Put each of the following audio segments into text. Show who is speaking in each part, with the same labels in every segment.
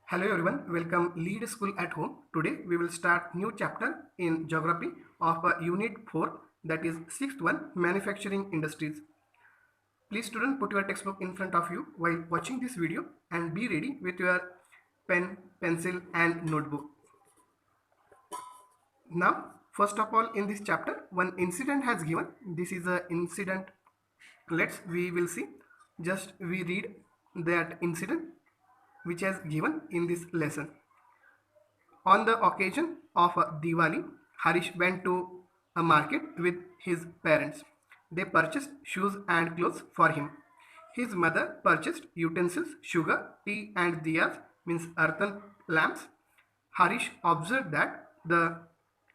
Speaker 1: Hello everyone, welcome Lead School at Home. Today we will start new chapter in geography of unit 4, that is sixth one, manufacturing industries. Please student, put your textbook in front of you while watching this video and be ready with your pen, pencil and notebook. Now first of all, in this chapter one incident has given. This is a incident. We will see. Just we read that incident which has given in this lesson. On the occasion of Diwali, Harish went to a market with his parents. They purchased shoes and clothes for him. His mother purchased utensils, sugar, tea, and diyas, means earthen lamps. Harish observed that the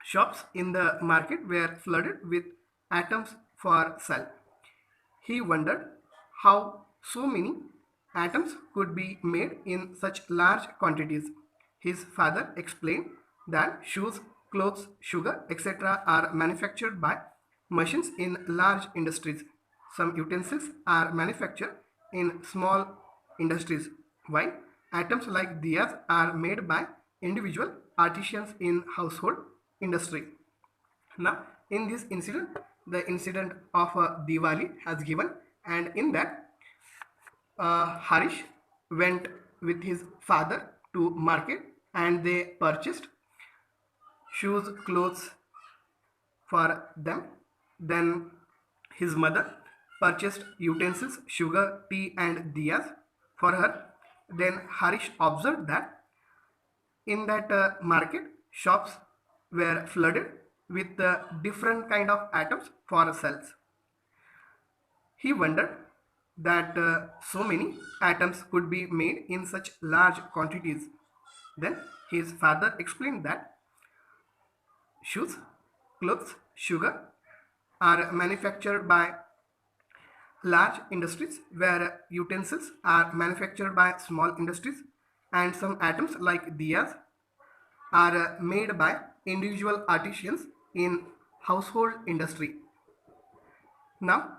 Speaker 1: shops in the market were flooded with items for sale. He wondered how so many atoms could be made in such large quantities. His father explained that shoes, clothes, sugar, etc. are manufactured by machines in large industries. Some utensils are manufactured in small industries, while items like diyas are made by individual artisans in household industry. Now, in this incident, the incident of Diwali has given, and in that, Harish went with his father to market and they purchased shoes, clothes for them. Then his mother purchased utensils, sugar, tea, and diyas for her. Then Harish observed that in that market, shops were flooded with different kind of items for sales. He wondered that so many atoms could be made in such large quantities. Then his father explained that shoes, clothes, sugar are manufactured by large industries, where utensils are manufactured by small industries, and some atoms like diyas are made by individual artisans in household industry. Now,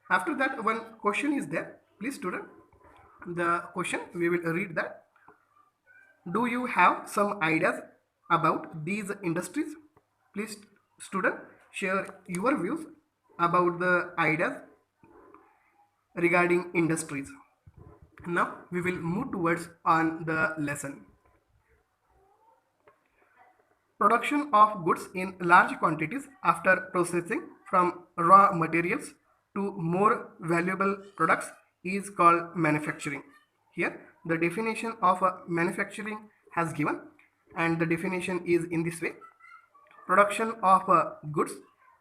Speaker 1: after that, one question is there. Please, student, the question we will read that. Do you have some ideas about these industries? Please, student, share your views about the ideas regarding industries. Now, we will move towards on the lesson. Production of goods in large quantities after processing from raw materials to more valuable products is called manufacturing. Here, the definition of manufacturing has given, and the definition is in this way. Production of goods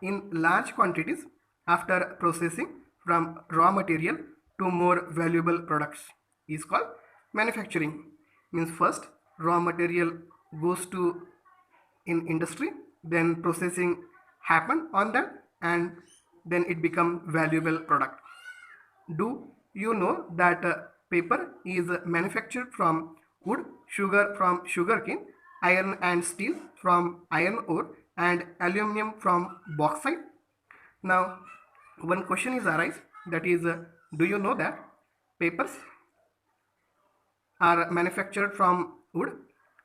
Speaker 1: in large quantities after processing from raw material to more valuable products is called manufacturing. Means first raw material goes to in industry, then processing happen on that, and then it become valuable product. Do you know that paper is manufactured from wood, sugar from sugarcane, iron and steel from iron ore, and aluminum from bauxite? Now, one question is arise, that is, do you know that papers are manufactured from wood,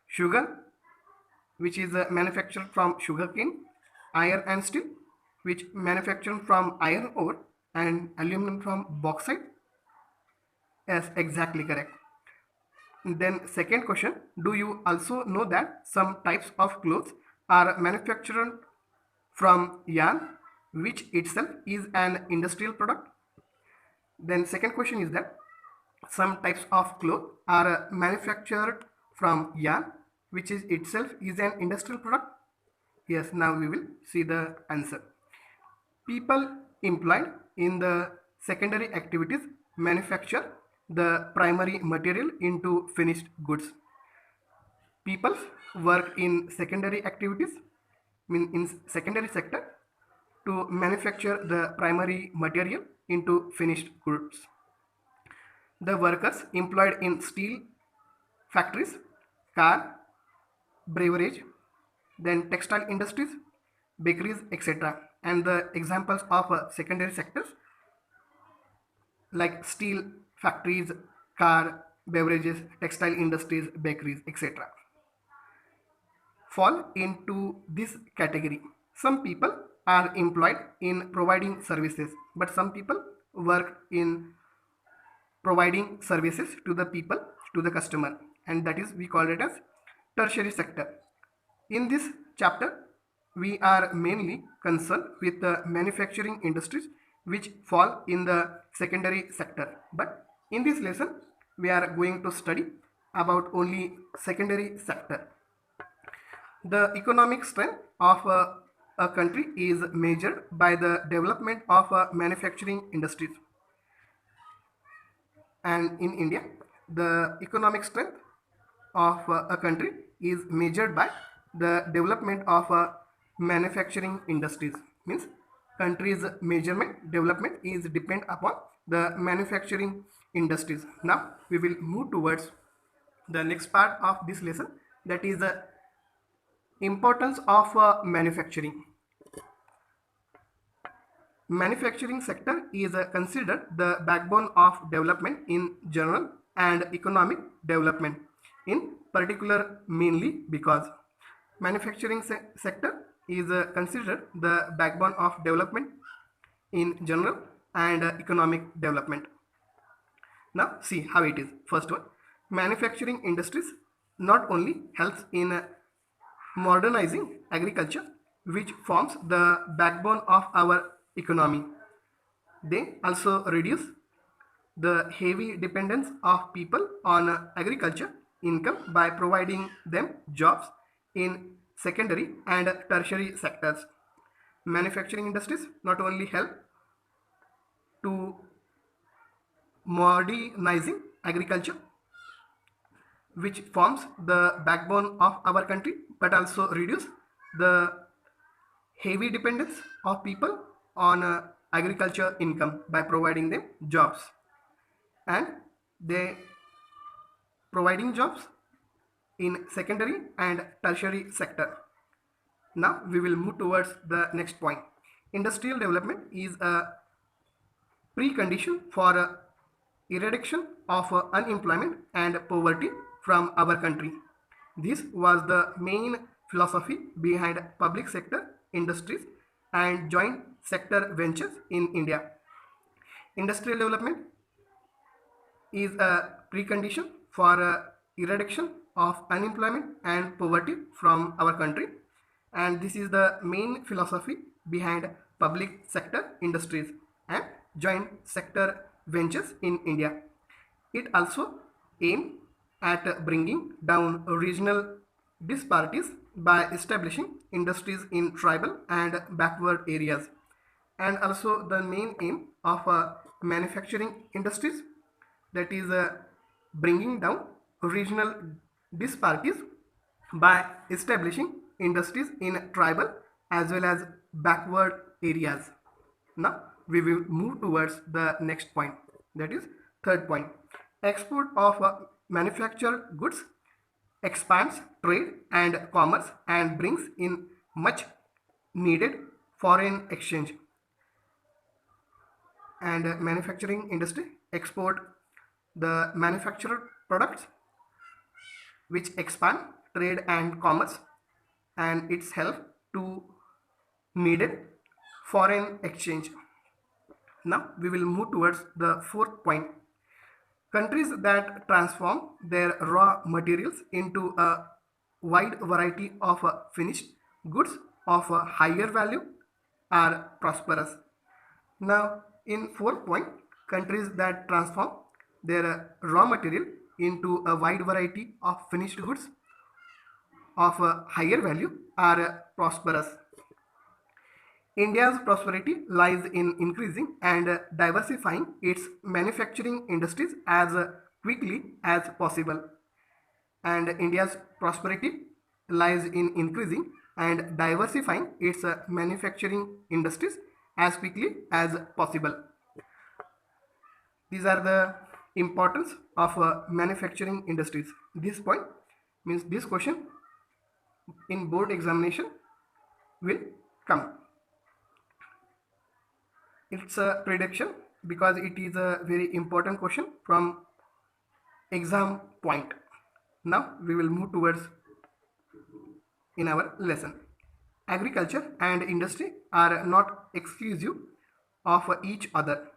Speaker 1: sugar, which is manufactured from sugarcane, iron and steel, which manufactured from iron ore, and aluminum from bauxite? Yes, exactly correct. Then second question, do you also know that some types of clothes are manufactured from yarn, which itself is an industrial product? Then second question is that some types of clothes are manufactured from yarn, which is itself is an industrial product? Yes, now we will see the answer. People employed in the secondary activities manufacture the primary material into finished goods. People work in secondary activities, mean in secondary sector, to manufacture the primary material into finished goods. The workers employed in steel factories, car, beverage, then textile industries, bakeries, etc. And the examples of secondary sectors like steel factories, car, beverages, textile industries, bakeries, etc. fall into this category. Some people are employed in providing services, but some people work in providing services to the people, to the customer, and that is we call it as tertiary sector. In this chapter we are mainly concerned with the manufacturing industries which fall in the secondary sector, but in this lesson we are going to study about only secondary sector. The economic strength of a country is measured by the development of manufacturing industries. And in India, the economic strength of a country is measured by the development of manufacturing industries. Means country's measurement development is depend upon the manufacturing industries. Now we will move towards the next part of this lesson, that is the importance of manufacturing. Manufacturing sector is considered the backbone of development in general and economic development in particular, mainly because manufacturing sector is considered the backbone of development in general and economic development. Now see how it is. First one, manufacturing industries not only helps in modernizing agriculture, which forms the backbone of our economy, they also reduce the heavy dependence of people on agriculture income by providing them jobs in secondary and tertiary sectors. Manufacturing industries not only help to modernizing agriculture, which forms the backbone of our country, but also reduce the heavy dependence of people on agriculture income by providing them jobs, and they providing jobs in secondary and tertiary sector. Now we will move towards the next point. Industrial development is a precondition for eradication of unemployment and poverty from our country. This was the main philosophy behind public sector industries and joint sector ventures in India. Industrial development is a precondition for eradication of unemployment and poverty from our country, and this is the main philosophy behind public sector industries and joint sector ventures in India. It also aims at bringing down regional disparities by establishing industries in tribal and backward areas, and also the main aim of manufacturing industries, that is bringing down regional disparities by establishing industries in tribal as well as backward areas. Now we will move towards the next point, that is third point. Export of manufactured goods expands trade and commerce and brings in much needed foreign exchange. And manufacturing industry export the manufactured products which expand trade and commerce, and its help to needed foreign exchange. Now we will move towards the fourth point. Countries that transform their raw materials into a wide variety of finished goods of a higher value are prosperous. Now, in fourth point, countries that transform their raw material into a wide variety of finished goods of a higher value are prosperous. India's prosperity lies in increasing and diversifying its manufacturing industries as quickly as possible. And India's prosperity lies in increasing and diversifying its manufacturing industries as quickly as possible. These are the importance of manufacturing industries. This point means this question in board examination will come. It's a prediction because it is a very important question from exam point. Now we will move towards in our lesson. Agriculture and industry are not exclusive of each other.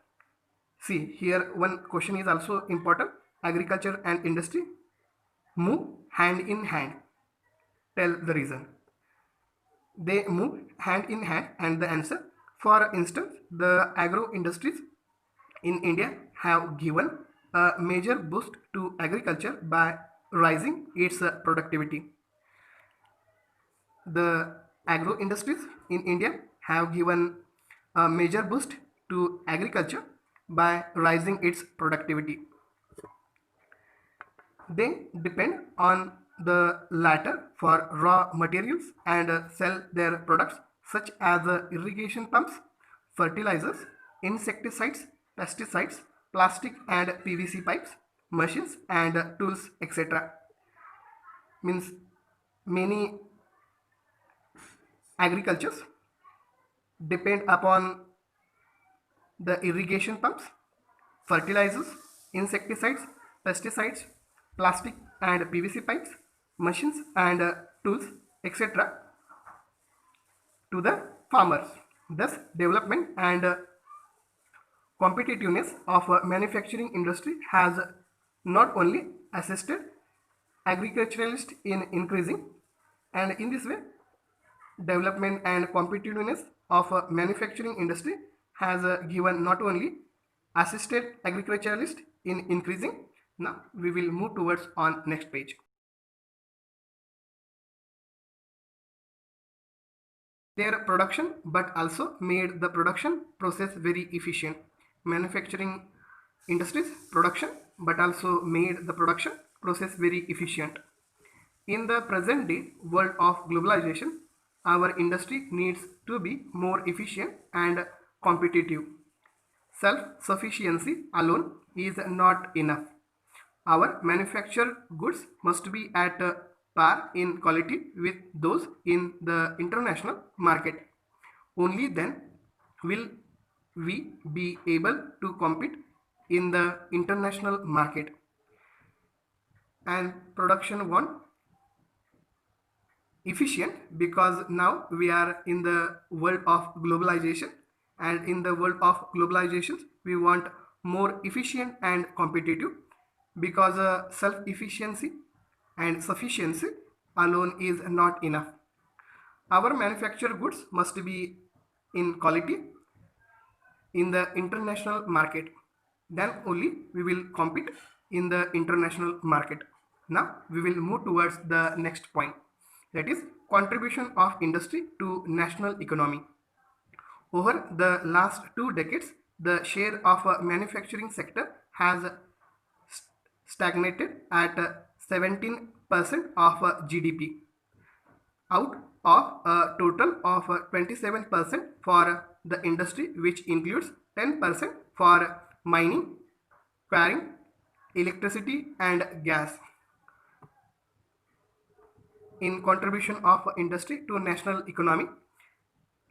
Speaker 1: See, here one question is also important. Agriculture and industry move hand in hand. Tell the reason. They move hand in hand, and the answer. For instance, the agro industries in India have given a major boost to agriculture by rising its productivity. The agro industries in India have given a major boost to agriculture by rising its productivity. They depend on the latter for raw materials and sell their products such as irrigation pumps, fertilizers, insecticides, pesticides, plastic and PVC pipes, machines and tools, etc. Means many agricultures depend upon the irrigation pumps, fertilizers, insecticides, pesticides, plastic and PVC pipes, machines and tools, etc. to the farmers. Thus, development and competitiveness of manufacturing industry has not only assisted agriculturalists in increasing, and in this way development and competitiveness of manufacturing industry has given not only assisted agriculturalists in increasing. Now we will move towards on next page. Their production but also made the production process very efficient. Manufacturing industries production but also made the production process very efficient. In the present day world of globalization, our industry needs to be more efficient and competitive. Self-sufficiency alone is not enough. Our manufactured goods must be at par in quality with those in the international market. Only then will we be able to compete in the international market. And production one efficient because now we are in the world of globalization, and in the world of globalization we want more efficient and competitive because self-efficiency and sufficiency alone is not enough. Our manufactured goods must be in quality in the international market, then only we will compete in the international market. Now we will move towards the next point, that is contribution of industry to national economy. Over the last 2 decades, the share of manufacturing sector has stagnated at 17% of GDP out of a total of 27% for the industry, which includes 10% for mining, quarrying, electricity and gas. In contribution of industry to national economy,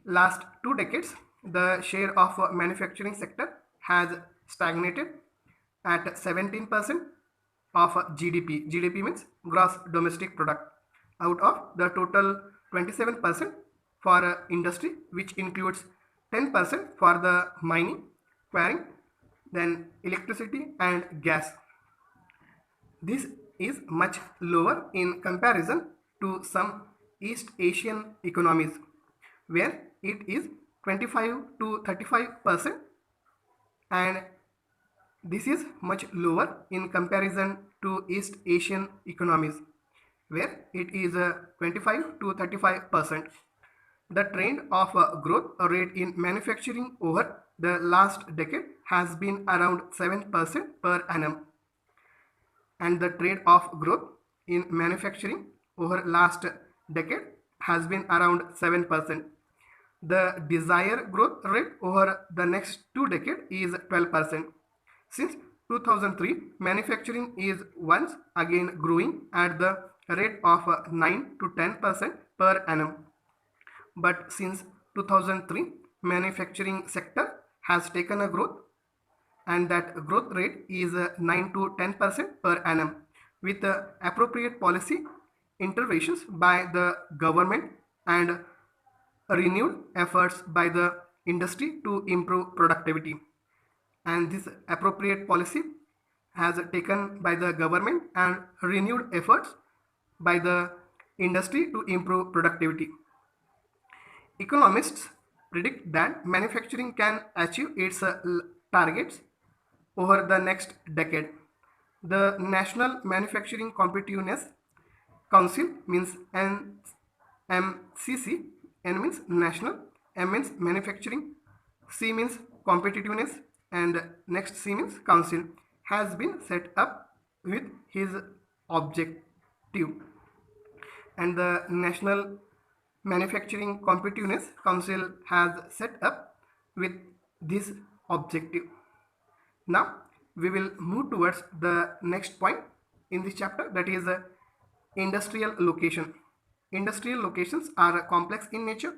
Speaker 1: last 2 decades, the share of manufacturing sector has stagnated at 17% of GDP. GDP means gross domestic product. Out of the total 27% for industry, which includes 10% for the mining, quarrying, then electricity and gas. This is much lower in comparison to some East Asian economies, where it is 25 to 35%, and this is much lower in comparison to East Asian economies, where it is 25 to 35%. The trend of growth rate in manufacturing over the last decade has been around 7% per annum, and the rate of growth in manufacturing over last decade has been around 7%. The desired growth rate over the next 2 decades is 12%. Since 2003, manufacturing is once again growing at the rate of 9 to 10% per annum. But since 2003, manufacturing sector has taken a growth and that growth rate is 9 to 10% per annum, with appropriate policy interventions by the government and renewed efforts by the industry to improve productivity. And this appropriate policy has taken by the government and renewed efforts by the industry to improve productivity. Economists predict that manufacturing can achieve its targets over the next decade. The National Manufacturing Competitiveness Council means NMCC. N means national, M means manufacturing, C means competitiveness, and next C means council, has been set up with his objective. And the National Manufacturing Competitiveness Council has set up with this objective. Now we will move towards the next point in this chapter, that is industrial location. Industrial locations are complex in nature.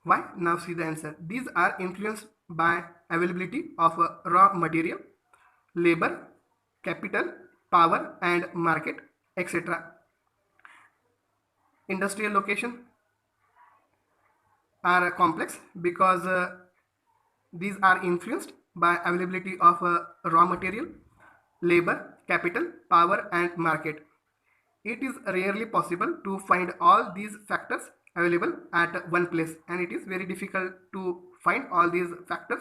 Speaker 1: Why? Now see the answer. These are influenced by availability of raw material, labor, capital, power and market, etc. Industrial location are complex because these are influenced by availability of raw material, labor, capital, power and market. It is rarely possible to find all these factors available at one place, and it is very difficult to find all these factors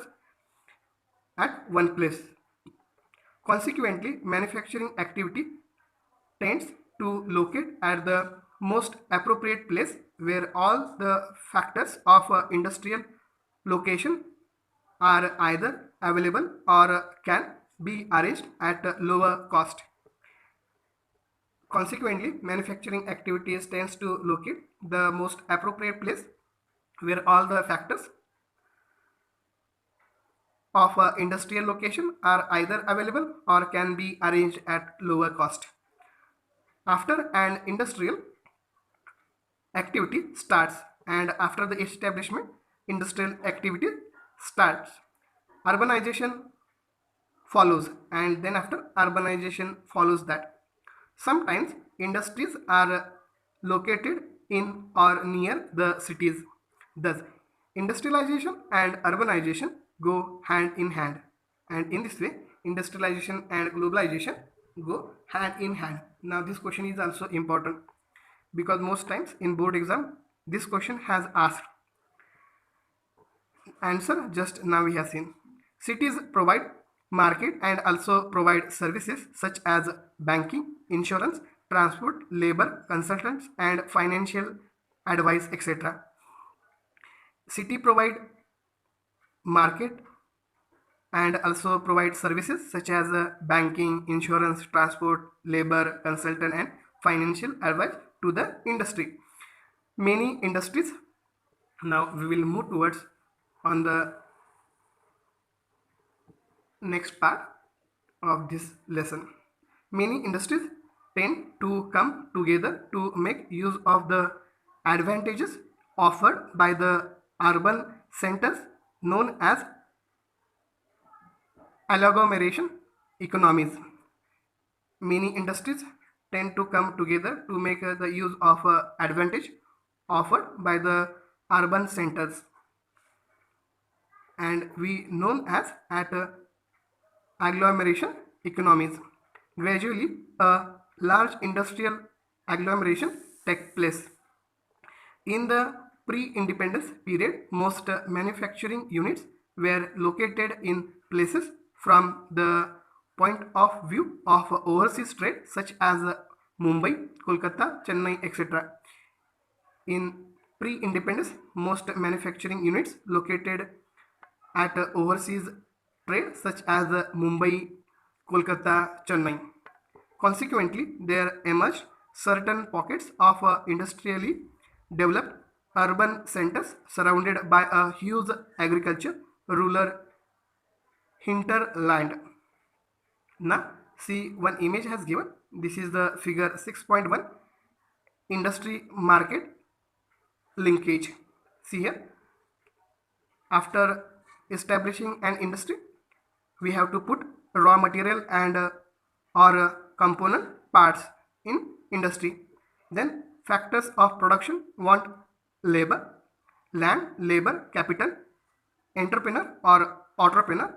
Speaker 1: at one place. Consequently, manufacturing activity tends to locate at the most appropriate place where all the factors of industrial location are either available or can be arranged at a lower cost. Consequently, manufacturing activities tends to locate the most appropriate place where all the factors of industrial location are either available or can be arranged at lower cost. After an industrial activity starts and after the establishment, industrial activity starts, urbanization follows, and then after urbanization follows that. Sometimes industries are located in or near the cities. Thus, industrialization and urbanization go hand in hand. And in this way, industrialization and globalization go hand in hand. Now, this question is also important because most times in board exam, this question has asked. Answer just now we have seen. Cities provide market and also provide services such as banking, insurance, transport, labor, consultants and financial advice, etc. City provide market and also provide services such as banking, insurance, transport, labor, consultant and financial advice to the industry. Many industries, now we will move towards on the next part of this lesson. Many industries tend to come together to make use of the advantages offered by the urban centers known as agglomeration economies. Many industries tend to come together to make the use of advantage offered by the urban centers, and we known as at agglomeration economies. Gradually, a large industrial agglomeration takes place. In the pre-independence period, most manufacturing units were located in places from the point of view of overseas trade such as Mumbai, Kolkata, Chennai, etc. In pre-independence, most manufacturing units located at overseas trade such as Mumbai, Kolkata, Chennai. Consequently, there emerged certain pockets of industrially developed urban centers surrounded by a huge agriculture rural hinterland. Now, see one image has given. This is the figure 6.1 industry market linkage. See here, after establishing an industry, we have to put raw material and or component parts in industry. Then factors of production want labor, land, labor, capital, entrepreneur or entrepreneur,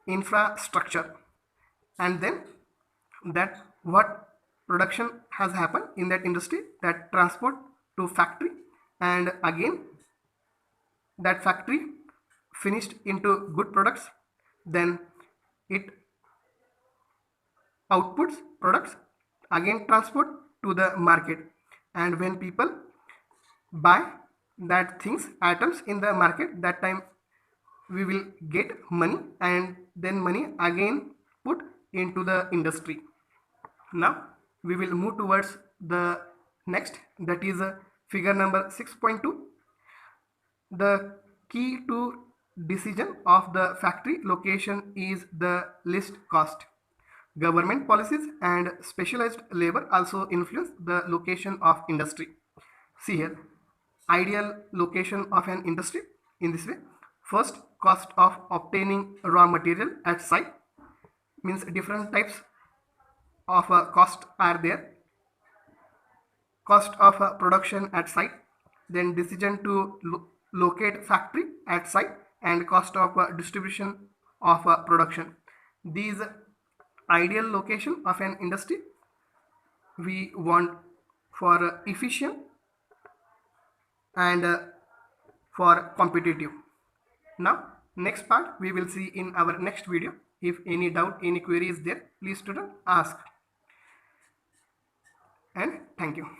Speaker 1: infrastructure, and then that what production has happened in that industry, that transport to factory, and again that factory finished into good products, then it outputs products, again transport to the market, and when people buy that things items in the market, that time we will get money, and then money again put into the industry. Now we will move towards the next, that is figure number 6.2. The key to decision of the factory location is the least cost. Government policies and specialized labor also influence the location of industry. See here, ideal location of an industry in this way. First, cost of obtaining raw material at site, means different types of cost are there. Cost of production at site, then decision to locate factory at site, and cost of distribution of production. These ideal location of an industry we want for efficient and for competitive. Now next part we will see in our next video. If any doubt, any query is there, please student ask, and thank you.